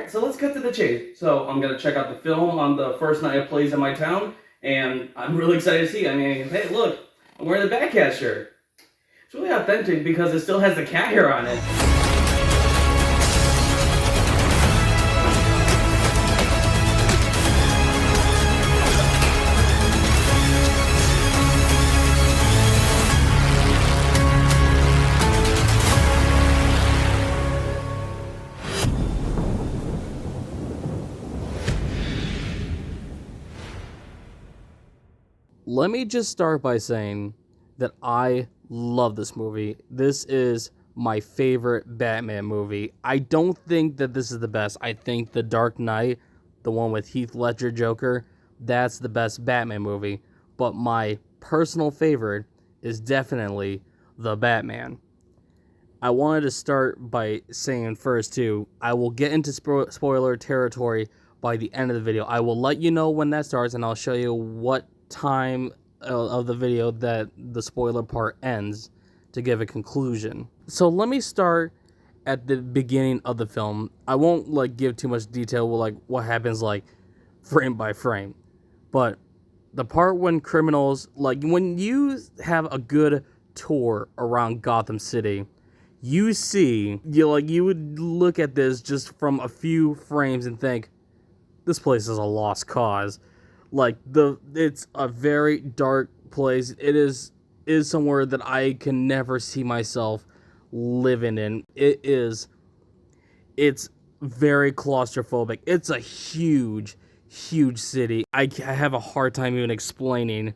Alright, so let's cut to the chase. So I'm gonna check out the film on the first night it plays in my town, and I'm really excited to see it. I mean, hey, look, I'm wearing the Batcat shirt. It's really authentic because it still has the cat hair on it. Let me just start by saying that I love this movie. This is my favorite Batman movie. I don't think that this is the best. I think The Dark Knight, the one with Heath Ledger Joker, that's the best Batman movie. But my personal favorite is definitely The Batman. I wanted to start by saying first, too, I will get into spoiler territory by the end of the video. I will let you know when that starts, and I'll show you what time of the video that the spoiler part ends to give a conclusion. So let me start at the beginning of the film. I won't give too much detail with what happens frame by frame, but the part when criminals when you have a good tour around Gotham City, you see you would look at this just from a few frames and think this place is a lost cause. It's a very dark place. It is somewhere that I can never see myself living in. It's very claustrophobic. It's a huge city. I have a hard time even explaining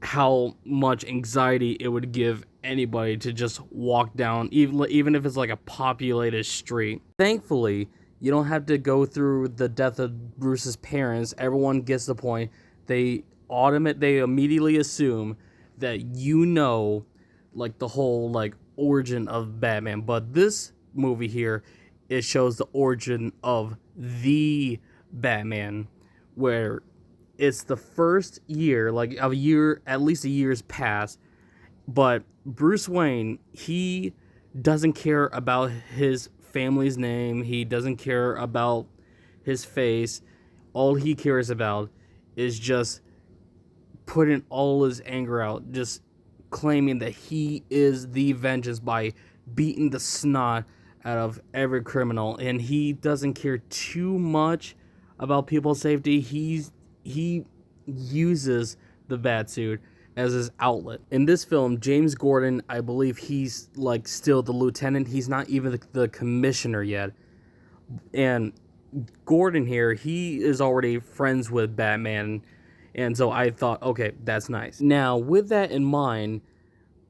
how much anxiety it would give anybody to just walk down, even if it's a populated street. Thankfully, you don't have to go through the death of Bruce's parents. Everyone gets the point. They immediately assume that the whole origin of Batman. But this movie here, it shows the origin of the Batman, where it's the first year, at least a year's passed, but Bruce Wayne, he doesn't care about his family's name. He doesn't care about his face. All he cares about is just putting all his anger out, just claiming that he is the vengeance by beating the snot out of every criminal, and he doesn't care too much about people's safety. He uses the Batsuit as his outlet. In this film, James Gordon, I believe he's still the lieutenant. He's not even the commissioner yet. And Gordon here, he is already friends with Batman. And so I thought, okay, that's nice. Now, with that in mind,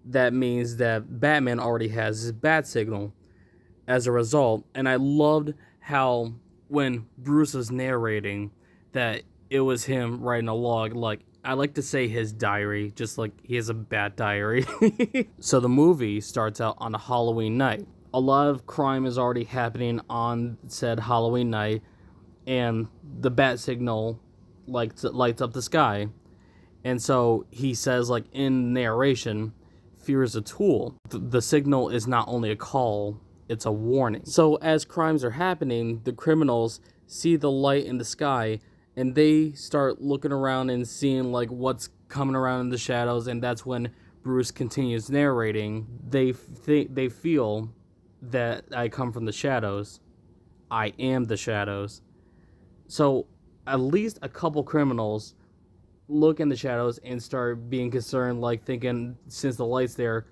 that means that Batman already has his bat signal as a result. And I loved how when Bruce was narrating that it was him writing a log, I like to say his diary, just he has a bat diary. So the movie starts out on a Halloween night. A lot of crime is already happening on said Halloween night, and the bat signal lights up the sky. And so he says, in narration, fear is a tool. The signal is not only a call, it's a warning. So as crimes are happening, the criminals see the light in the sky, and they start looking around and seeing what's coming around in the shadows, and that's when Bruce continues narrating. They feel that I come from the shadows. I am the shadows. So at least a couple criminals look in the shadows and start being concerned, thinking since the light's there,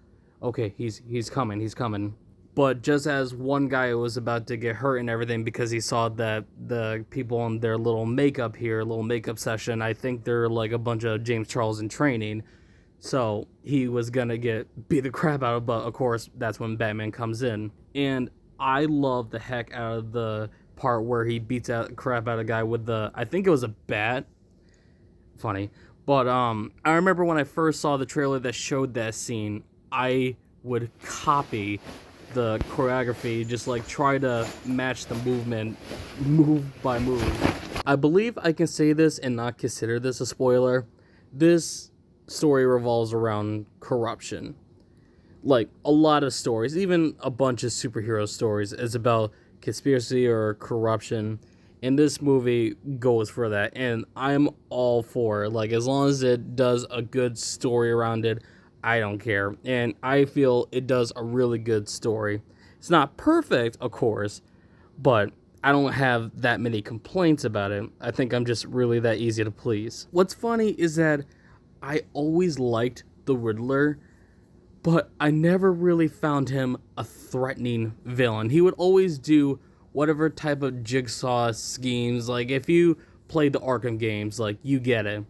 okay, he's coming. But just as one guy was about to get hurt and everything because he saw that the people in their little makeup session, I think they're a bunch of James Charles in training. So he was gonna beat the crap out of, but of course, that's when Batman comes in. And I love the heck out of the part where he beats the crap out of a guy with I think it was a bat. Funny. But I remember when I first saw the trailer that showed that scene, I would copy the choreography, just try to match the movement, move by move. I believe I can say this and not consider this a spoiler. This story revolves around corruption. A lot of stories, even a bunch of superhero stories, is about conspiracy or corruption. And this movie goes for that, and I'm all for it. Like, as long as it does a good story around it, I don't care. And I feel it does a really good story. It's not perfect, of course, but I don't have that many complaints about it. I think I'm just really that easy to please. What's funny is that I always liked the Riddler, but I never really found him a threatening villain. He would always do whatever type of jigsaw schemes. Like, if you played the Arkham games, like, you get it.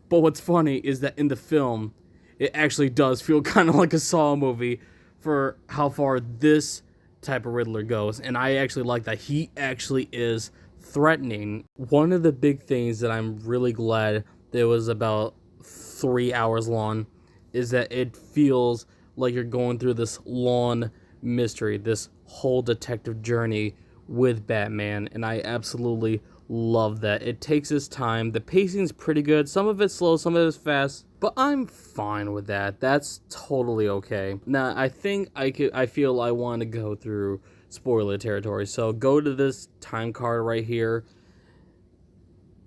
But what's funny is that in the film, it actually does feel kind of like a Saw movie for how far this type of Riddler goes. And I actually like that he actually is threatening. One of the big things that I'm really glad that it was about 3 hours long is that it feels like you're going through this long mystery, this whole detective journey with Batman, and I absolutely love that. It takes its time. The pacing's pretty good. Some of it's slow, some of it's fast, but I'm fine with that. That's totally okay. Now, I think I feel I want to go through spoiler territory. So go to this time card right here.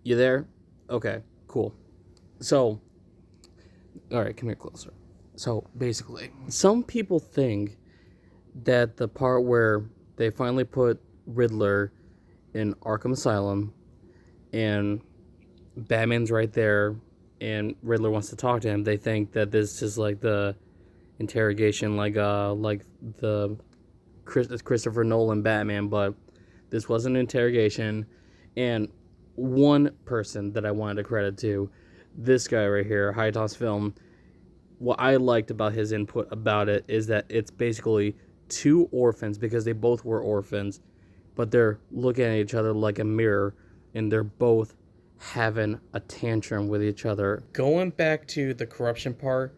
You there? Okay, cool. So, all right, come here closer. So basically, some people think that the part where they finally put Riddler in Arkham Asylum and Batman's right there and Riddler wants to talk to him, they think that this is like the interrogation, like the Christopher Nolan Batman, but this was an interrogation. And one person that I wanted to credit to, this guy right here, High Toss Film, what I liked about his input about it is that it's basically two orphans, because they both were orphans, but they're looking at each other like a mirror, and they're both having a tantrum with each other. Going back to the corruption part,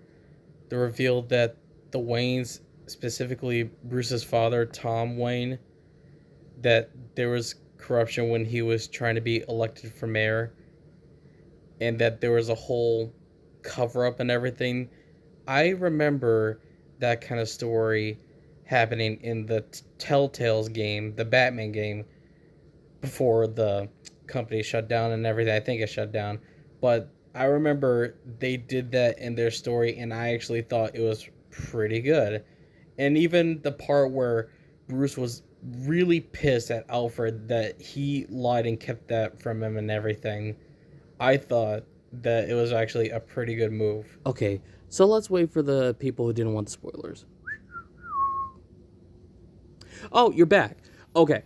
they revealed that the Waynes, specifically Bruce's father, Tom Wayne, that there was corruption when he was trying to be elected for mayor, and that there was a whole cover-up and everything. I remember that kind of story happening in the Telltale's game, the Batman game, before the company shut down and everything. I think it shut down. But I remember they did that in their story, and I actually thought it was pretty good. And even the part where Bruce was really pissed at Alfred that he lied and kept that from him and everything, I thought that it was actually a pretty good move. Okay, so let's wait for the people who didn't want the spoilers. Oh, you're back. Okay,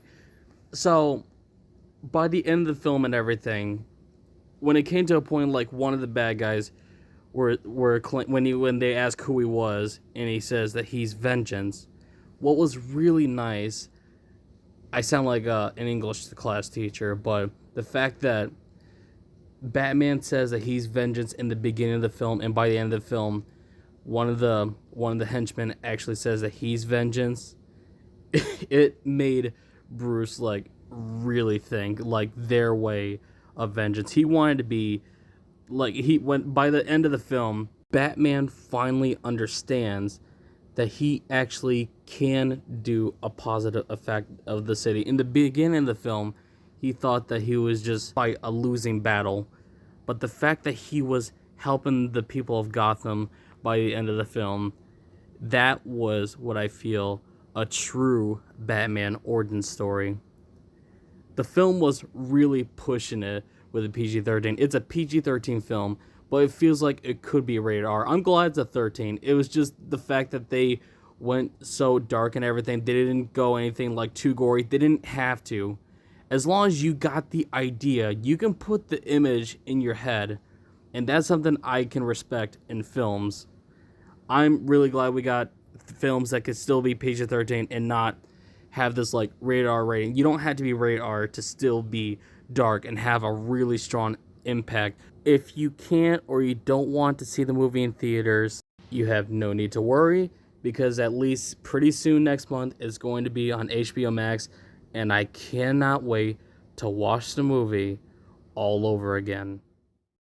so by the end of the film and everything, when it came to a point like one of the bad guys when they ask who he was and he says that he's Vengeance, what was really nice, I sound like an English class teacher, but the fact that Batman says that he's Vengeance in the beginning of the film, and by the end of the film, one of the henchmen actually says that he's Vengeance. It made Bruce like really think like their way of vengeance. He wanted to be like, by the end of the film, Batman finally understands that he actually can do a positive effect of the city. In the beginning of the film, he thought that he was just fight a losing battle, but the fact that he was helping the people of Gotham by the end of the film, that was what I feel a true Batman origin story. The film was really pushing it with a PG-13. It's a PG-13 film, but it feels like it could be rated R. I'm glad it's a 13. It was just the fact that they went so dark and everything. They didn't go anything like too gory. They didn't have to. As long as you got the idea, you can put the image in your head, and that's something I can respect in films. I'm really glad we got films that could still be PG-13 and not have this like rated R rating. You don't have to be rated R to still be dark and have a really strong impact. If you can't or you don't want to see the movie in theaters, you have no need to worry, because at least pretty soon next month it's going to be on HBO Max, and I cannot wait to watch the movie all over again.